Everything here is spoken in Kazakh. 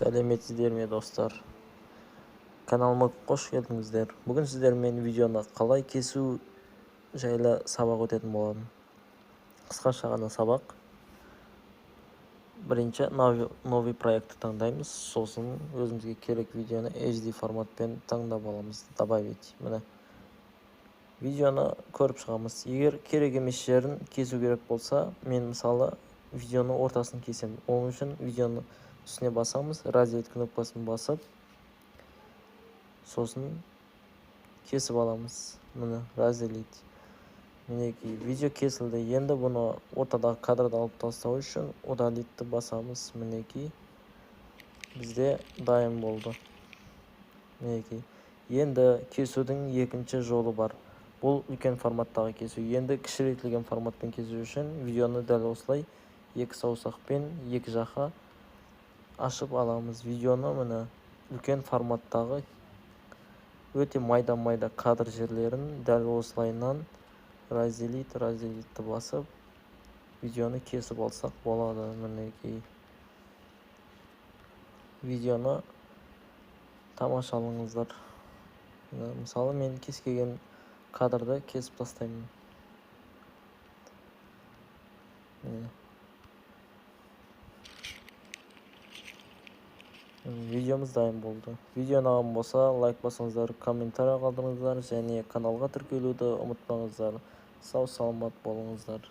Сәлеметсіздер ме достар? Каналыма қош келдіңіздер. Бүгін сіздермен видеоны қалай кесу жайлы сабақ өтетін боламын. Қысқаша ғана сабақ. Бірінші новый проектті таңдаймыз. Сосын өзімізге керек видеоны HD форматпен таңдап аламыз. Добавить. Міне. Видеоны көріп шығамыз. Егер керек емес жерін кесу керек болса, мен мысалы видеоны ортасын кесемін. Оның үшін видеоны үстіне басамыз, разделить кнопкасын басып, сосын кесіп аламыз. Міне, разделить. Мінекей, видео кесілді. Енді бұны ортадағы кадрды алып тастау үшін удалитті басамыз. Мінекей, бізде дайын болды. Мінекей. Енді кесудің екінші жолы бар. Бұл үлкен форматтағы кесу. Енді кішірейтілген форматпен кесу үшін видеоны дәл осылай екі саусақпен екі жаққа ашып аламыз. Видеоны міне үлкен форматтағы өте майда кадр жерлерін дәл осылайынан разделитті басып видеоны кесіп алсақ болады. Мінекей. Видеоны тамашалаңыздар. Мысалы мен кез келген кадрды кесіп тастаймын. Видеомыз дайын болды. Видео ұнаған болса, лайк басыңыздар, комментарий қалдырыңыздар және каналға тіркелуді ұмытпаңыздар. Сау саламат болыңыздар.